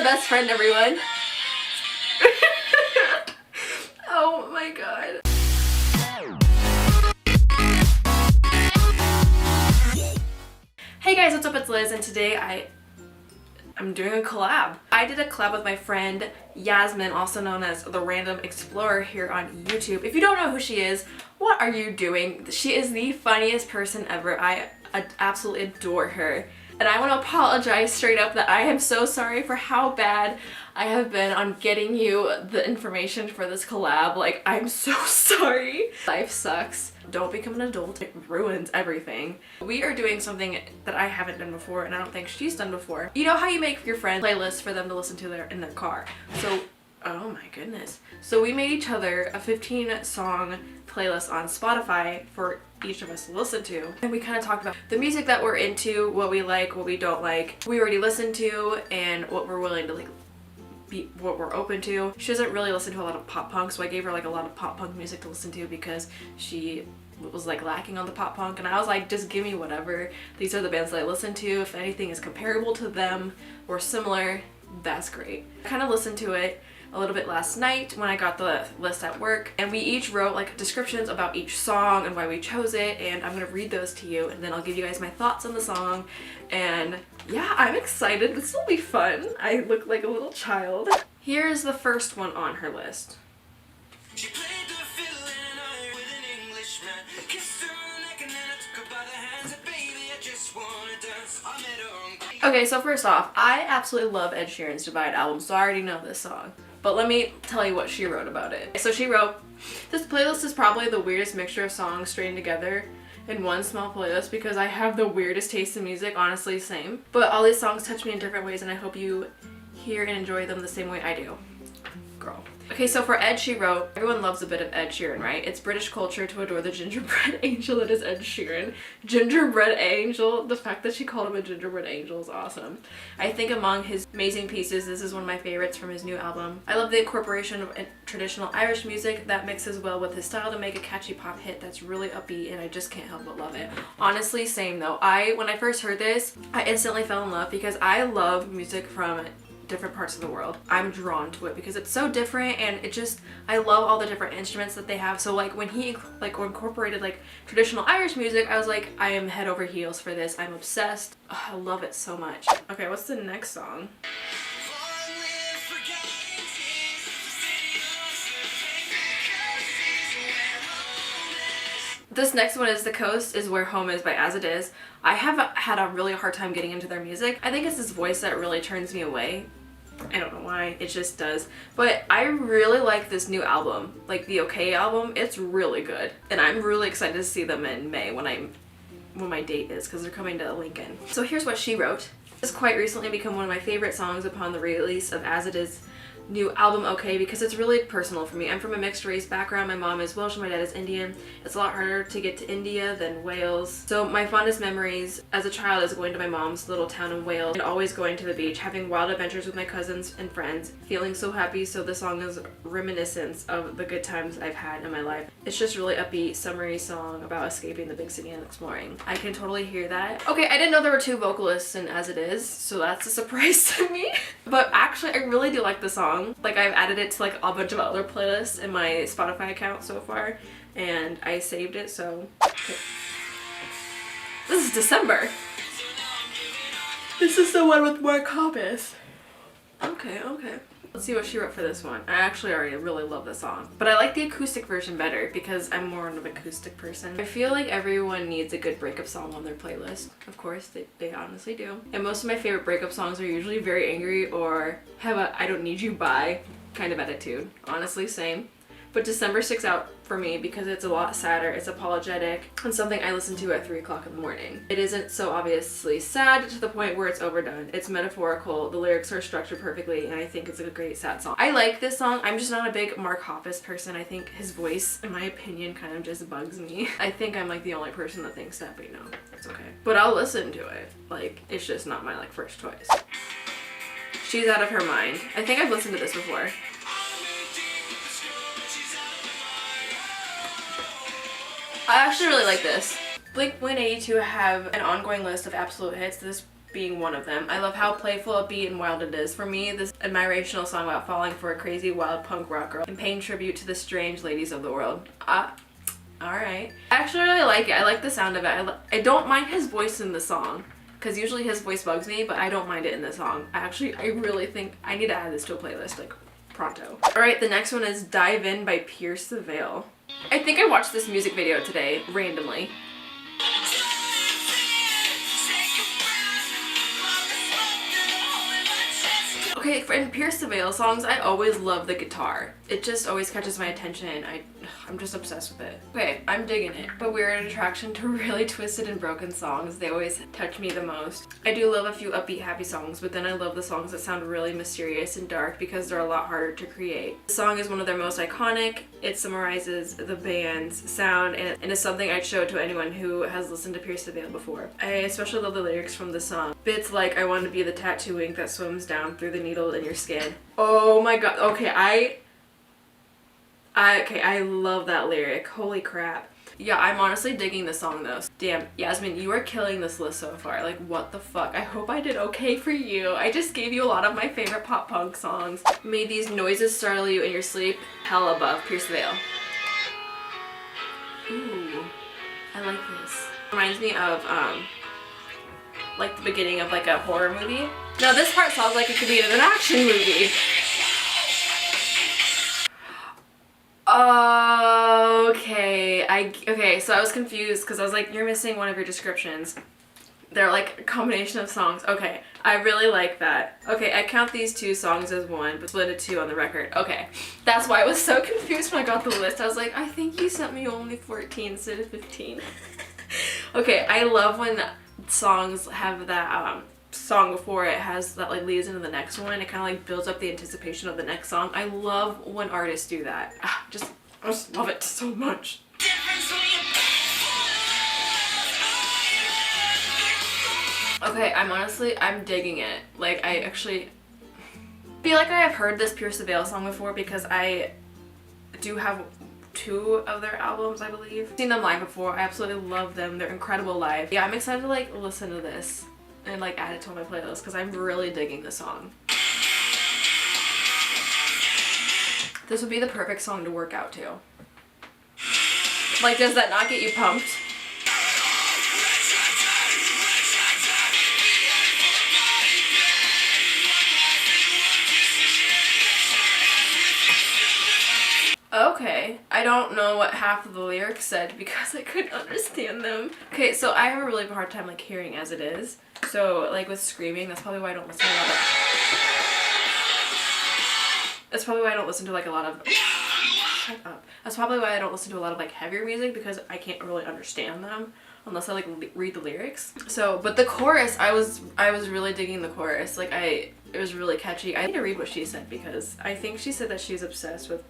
best friend, everyone. Oh my god. Hey guys, what's up? It's Liz, and today I'm doing a collab. I did a collab with my friend Yasmin, also known as TheRandomExplorer here on YouTube. If you don't know who she is, what are you doing? She is the funniest person ever. I absolutely adore her. And I want to apologize straight up that I am so sorry for how bad I have been on getting you the information for this collab. Like, I'm so sorry. Life sucks. Don't become an adult. It ruins everything. We are doing something that I haven't done before, and I don't think she's done before. You know how you make your friend playlists for them to listen to in their car? So, oh my goodness. So we made each other a 15-song playlist on Spotify for each of us to listen to. And we kind of talked about the music that we're into, what we like, what we don't like, we already listened to, and what we're willing to what we're open to. She doesn't really listen to a lot of pop punk, so I gave her like a lot of pop punk music to listen to because she was like lacking on the pop punk, and I was like, just give me whatever. These are the bands that I listen to. If anything is comparable to them or similar, that's great. I kind of listened to it a little bit last night when I got the list at work, and we each wrote like descriptions about each song and why we chose it, and I'm gonna read those to you, and then I'll give you guys my thoughts on the song. And yeah, I'm excited. This will be fun. I look like a little child. Here's the first one on her list. She played the fiddle in an eye with an Englishman. Kissed her on the neck and then I took her by the hands. And baby, I just wanna dance. I met her on... Okay, so first off, I absolutely love Ed Sheeran's Divide album, so I already know this song. But let me tell you what she wrote about it. So she wrote, "This playlist is probably the weirdest mixture of songs strained together in one small playlist because I have the weirdest taste in music, honestly, same. But all these songs touch me in different ways and I hope you hear and enjoy them the same way I do." Girl. Okay, so for Ed, she wrote, "Everyone loves a bit of Ed Sheeran, right? It's British culture to adore the gingerbread angel that is Ed Sheeran." Gingerbread angel? The fact that she called him a gingerbread angel is awesome. "I think among his amazing pieces, this is one of my favorites from his new album. I love the incorporation of traditional Irish music that mixes well with his style to make a catchy pop hit that's really upbeat, and I just can't help but love it." Honestly, same though. When I first heard this, I instantly fell in love because I love music from different parts of the world. I'm drawn to it because it's so different, and I love all the different instruments that they have. So like when he incorporated like traditional Irish music, I was like, I am head over heels for this. I'm obsessed. Ugh, I love it so much. Okay, what's the next song? This next one is "The Coast is Where Home Is" by As It Is. I have had a really hard time getting into their music. I think it's his voice that really turns me away. I don't know why, it just does. But I really like this new album, like the OK album. It's really good. And I'm really excited to see them in May when my date is, because they're coming to Lincoln. So here's what she wrote. "This has quite recently become one of my favorite songs upon the release of As It Is new album OK because it's really personal for me. I'm from a mixed race background. My mom is Welsh and my dad is Indian. It's a lot harder to get to India than Wales. So my fondest memories as a child is going to my mom's little town in Wales and always going to the beach, having wild adventures with my cousins and friends, feeling so happy. So this song is reminiscence of the good times I've had in my life. It's just really upbeat, summery song about escaping the big city and exploring." I can totally hear that. Okay, I didn't know there were two vocalists in As It Is, so that's a surprise to me. But actually, I really do like the song. Like, I've added it to like a bunch of other playlists in my Spotify account so far, and I saved it, so okay. This is December. This is the one with more copies. Okay. Let's see what she wrote for this one. I actually already really love the song, but I like the acoustic version better because I'm more of an acoustic person. I feel like everyone needs a good breakup song on their playlist. Of course, they honestly do. And most of my favorite breakup songs are usually very angry or have a "I don't need you" bye kind of attitude. Honestly, same. But December sticks out for me because it's a lot sadder, it's apologetic, and something I listen to at 3 o'clock in the morning. It isn't so obviously sad to the point where it's overdone. It's metaphorical, the lyrics are structured perfectly, and I think it's a great sad song. I like this song. I'm just not a big Mark Hoppus person. I think his voice, in my opinion, kind of just bugs me. I think I'm like the only person that thinks that, but you know, it's okay. But I'll listen to it. Like, it's just not my like first choice. "She's Out of Her Mind." I think I've listened to this before. I actually really like this. Blink-182 have an ongoing list of absolute hits. This being one of them. I love how playful, upbeat, and wild it is. For me, this admirational song about falling for a crazy, wild punk rock girl and paying tribute to the strange ladies of the world. Alright. I actually really like it. I like the sound of it. I don't mind his voice in the song, because usually his voice bugs me, but I don't mind it in this song. I really think I need to add this to a playlist, like, pronto. Alright, the next one is Dive In by Pierce the Veil. I think I watched this music video today, randomly. Okay, in Pierce the Veil songs, I always love the guitar. It just always catches my attention. I'm just obsessed with it. Okay, I'm digging it. But we're an attraction to really twisted and broken songs. They always touch me the most. I do love a few upbeat, happy songs, but then I love the songs that sound really mysterious and dark because they're a lot harder to create. The song is one of their most iconic. It summarizes the band's sound and is something I'd show to anyone who has listened to Pierce the Veil before. I especially love the lyrics from the song. Bits like, I want to be the tattoo ink that swims down through the needle in your skin. Oh my god. Okay, I love that lyric. Holy crap. Yeah, I'm honestly digging the song though. Damn, Yasmin, you are killing this list so far. Like, what the fuck? I hope I did okay for you. I just gave you a lot of my favorite pop punk songs. May these noises startle you in your sleep. Hell above, Pierce the Veil. Ooh, I like this. Reminds me of, like the beginning of like a horror movie. Now this part sounds like it could be in an action movie. Okay, so I was confused because I was like, you're missing one of your descriptions. They're like a combination of songs. Okay, I really like that. Okay, I count these two songs as one, but split it two on the record. Okay, that's why I was so confused when I got the list. I was like, I think you sent me only 14 instead of 15. Okay, I love when songs have that song before it has that like leads into the next one. It kind of like builds up the anticipation of the next song. I love when artists do that. I just love it so much. Okay, I'm digging it. Like, I actually feel like I have heard this Pierce the Veil song before because I do have 2 of their albums, I believe. I've seen them live before. I absolutely love them. They're incredible live. Yeah, I'm excited to like listen to this and like add it to my playlist because I'm really digging the song. This would be the perfect song to work out to. Like, does that not get you pumped? Okay, I don't know what half of the lyrics said because I couldn't understand them. Okay, so I have a really hard time like hearing as it is. So like with screaming, that's probably why I don't listen to a lot of... That's probably why I don't listen to like a lot of... Shut up. That's probably why I don't listen to a lot of like heavier music because I can't really understand them unless I like read the lyrics. So, but the chorus, I was really digging the chorus. Like it was really catchy. I need to read what she said because I think she said that she's obsessed with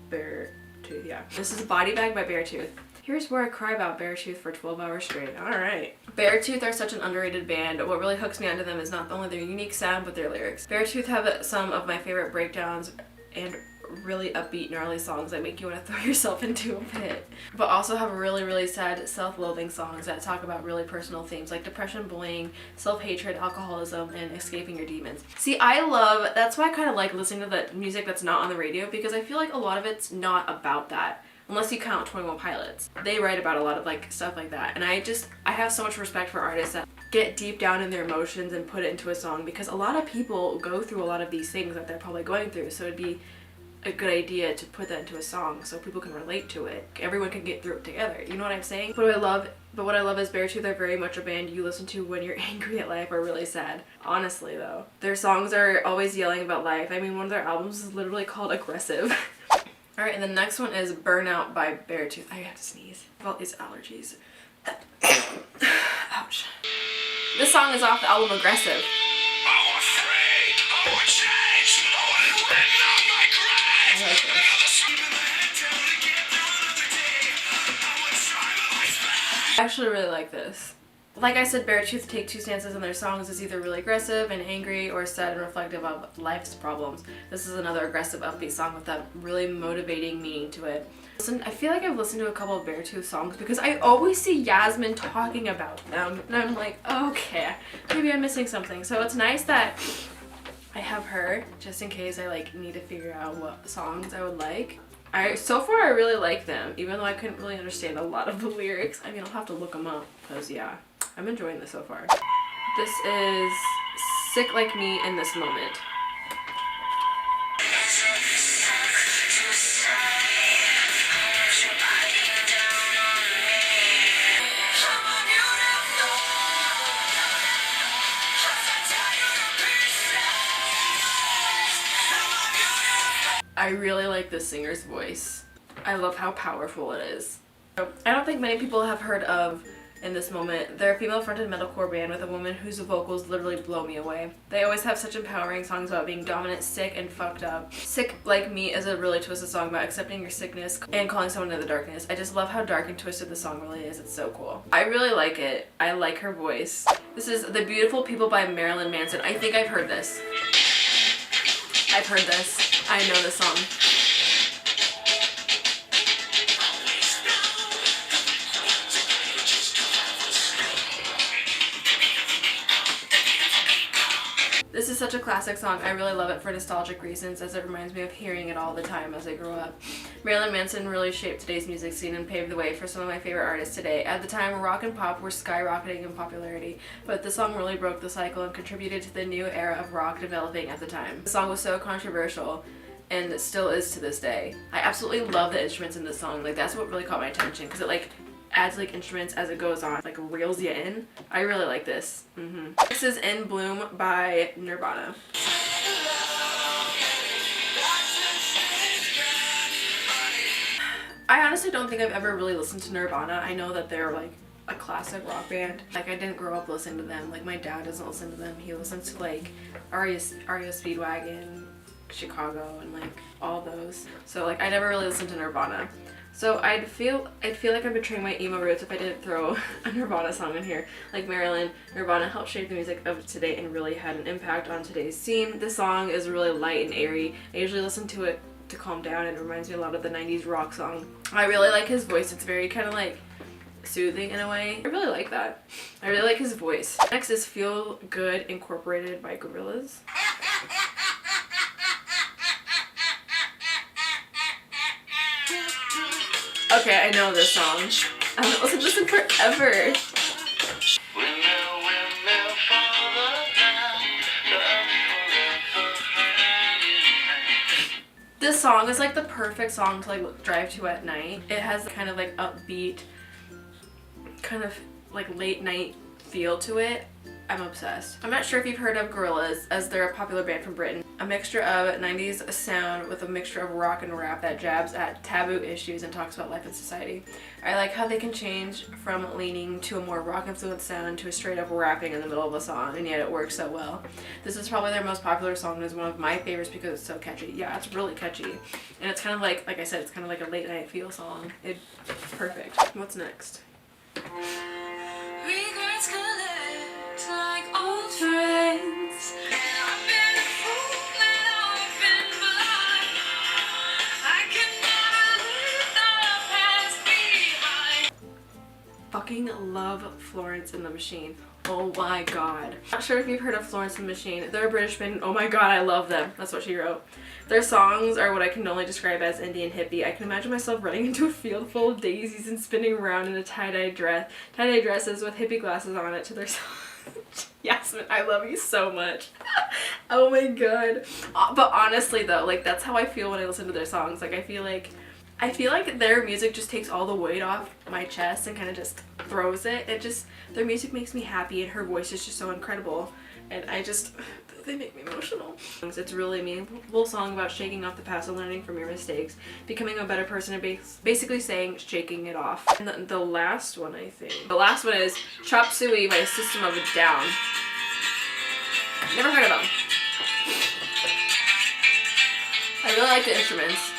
Beartooth, yeah. This is Body Bag by Beartooth. Here's where I cry about Beartooth for 12 hours straight. Alright. Beartooth are such an underrated band. What really hooks me onto them is not only their unique sound, but their lyrics. Beartooth have some of my favorite breakdowns and really upbeat, gnarly songs that make you want to throw yourself into a pit. But also have really, really sad, self-loathing songs that talk about really personal themes like depression, bullying, self-hatred, alcoholism, and escaping your demons. See, that's why I kind of like listening to the music that's not on the radio because I feel like a lot of it's not about that. Unless you count 21 Pilots. They write about a lot of like stuff like that. And I have so much respect for artists that get deep down in their emotions and put it into a song because a lot of people go through a lot of these things that they're probably going through. So it'd be a good idea to put that into a song so people can relate to it. Everyone can get through it together. You know what I'm saying? But what I love is Beartooth are very much a band you listen to when you're angry at life or really sad. Honestly though. Their songs are always yelling about life. I mean, one of their albums is literally called Aggressive. Alright, and the next one is Burnout by Beartooth. I have to sneeze. I have all these allergies. Ouch. This song is off the album Aggressive. I like this. I actually really like this. Like I said, Beartooth take two stances in their songs is either really aggressive and angry or sad and reflective of life's problems. This is another aggressive upbeat song with that really motivating meaning to it. Listen, I feel like I've listened to a couple of Beartooth songs because I always see Yasmin talking about them and I'm like, okay, maybe I'm missing something. So it's nice that I have her just in case I like need to figure out what songs I would like. So far I really like them, even though I couldn't really understand a lot of the lyrics. I mean, I'll have to look them up because yeah, I'm enjoying this so far. This is Sick Like Me in This Moment. I really like this singer's voice. I love how powerful it is. I don't think many people have heard of In This Moment. They're a female-fronted metalcore band with a woman whose vocals literally blow me away. They always have such empowering songs about being dominant, sick, and fucked up. Sick Like Me is a really twisted song about accepting your sickness and calling someone into the darkness. I just love how dark and twisted the song really is. It's so cool. I really like it. I like her voice. This is The Beautiful People by Marilyn Manson. I think I've heard this. I've heard this. I know this song. This is such a classic song. I really love it for nostalgic reasons as it reminds me of hearing it all the time as I grew up. Marilyn Manson really shaped today's music scene and paved the way for some of my favorite artists today. At the time, rock and pop were skyrocketing in popularity, but the song really broke the cycle and contributed to the new era of rock developing at the time. The song was so controversial and it still is to this day. I absolutely love the instruments in this song. Like, that's what really caught my attention because it like adds like instruments as it goes on, like reels you in. I really like this. This is In Bloom by Nirvana. I honestly don't think I've ever really listened to Nirvana. I know that they're like a classic rock band. Like, I didn't grow up listening to them. Like, my dad doesn't listen to them. He listens to like REO Speedwagon, Chicago, and like all those. So like I never really listened to Nirvana. So I'd feel like I'm betraying my emo roots if I didn't throw a Nirvana song in here. Like Marilyn, Nirvana helped shape the music of today and really had an impact on today's scene. This song is really light and airy. I usually listen to it to calm down and it reminds me a lot of the 90s rock song. I really like his voice. It's very kind of like soothing in a way. I really like that. I really like his voice. Next is Feel Good Incorporated by Guerrillas. Okay, I know this song. I haven't listened to this in forever. This song is like the perfect song to like drive to at night. It has kind of like upbeat, kind of like late night feel to it. I'm obsessed. I'm not sure if you've heard of Guerrillas, as they're a popular band from Britain. A mixture of 90s sound with a mixture of rock and rap that jabs at taboo issues and talks about life and society. I like how they can change from leaning to a more rock influenced sound to a straight up rapping in the middle of a song, and yet it works so well. This is probably their most popular song and is one of my favorites because it's so catchy. Yeah, it's really catchy. And it's kind of like I said, it's kind of like a late night feel song. It's perfect. What's next? Regrets collect like old friends. Fucking love Florence and the Machine. Oh my god. Not sure if you've heard of Florence and the Machine. They're a British band. Oh my god, I love them. That's what she wrote. Their songs are what I can only describe as indie and hippie. I can imagine myself running into a field full of daisies and spinning around in a tie-dye dresses with hippie glasses on it to their songs. Yasmin, I love you so much. Oh my god. But honestly though, like that's how I feel when I listen to their songs. Like I feel like their music just takes all the weight off my chest and kind of just throws it. Their music makes me happy and her voice is just so incredible. And they make me emotional. It's really a meaningful song about shaking off the past and learning from your mistakes, becoming a better person, and basically saying shaking it off. And the last one, I think. The last one is Chop Suey by System of a Down. Never heard of them. I really like the instruments.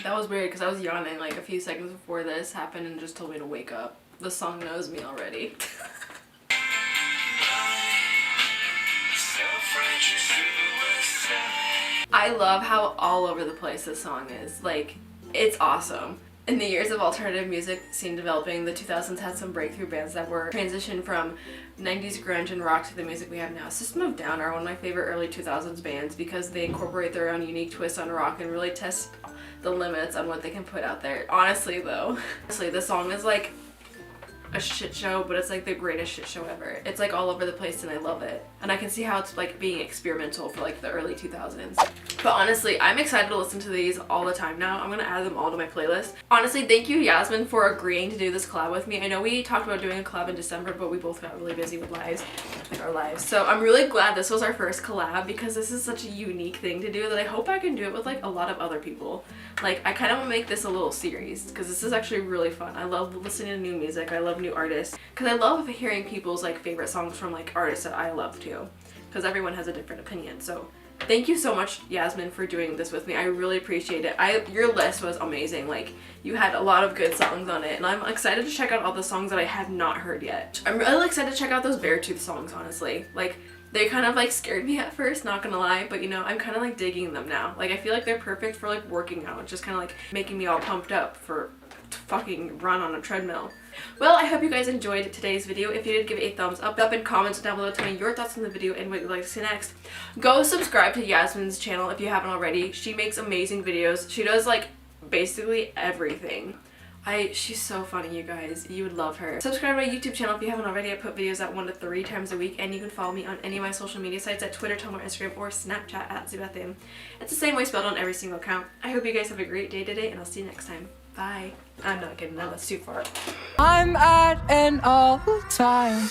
That was weird because I was yawning like a few seconds before this happened and just told me to wake up. The song knows me already. I love how all over the place this song is. Like, it's awesome. In the years of alternative music scene developing, the 2000s had some breakthrough bands that were transitioned from 90s grunge and rock to the music we have now. System of a Down are one of my favorite early 2000s bands because they incorporate their own unique twist on rock and really test the limits on what they can put out there. Honestly though, the song is like a shit show, but it's like the greatest shit show ever. It's like all over the place and I love it. And I can see how it's like being experimental for like the early 2000s. But honestly, I'm excited to listen to these all the time now. I'm gonna add them all to my playlist. Honestly, thank you Yasmin for agreeing to do this collab with me. I know we talked about doing a collab in December, but we both got really busy with our lives. So I'm really glad this was our first collab because this is such a unique thing to do that I hope I can do it with like a lot of other people. Like, I kind of want to make this a little series because this is actually really fun. I love listening to new music. I love new artists because I love hearing people's like favorite songs from like artists that I love too, because everyone has a different opinion. So thank you so much Yasmin for doing this with me. I really appreciate it. Your list was amazing. Like, you had a lot of good songs on it and I'm excited to check out all the songs that I have not heard yet. I'm really excited to check out those Beartooth songs, honestly. Like, they kind of like scared me at first, not gonna lie, but you know, I'm kind of like digging them now. Like, I feel like they're perfect for like working out, just kind of like making me all pumped up for to fucking run on a treadmill. Well, I hope you guys enjoyed today's video. If you did, give it a thumbs up and comment down below, tell me your thoughts on the video and what you'd like to see next. Go subscribe to Yasmin's channel if you haven't already. She makes amazing videos. She does like basically everything. She's so funny, you guys. You would love her. Subscribe to my YouTube channel if you haven't already. I put videos out 1 to 3 times a week, and you can follow me on any of my social media sites at Twitter, Tumblr, Instagram, or Snapchat at Zubathim. It's the same way spelled on every single account. I hope you guys have a great day today, and I'll see you next time. Bye. I'm not kidding. That's too far. I'm at an all time.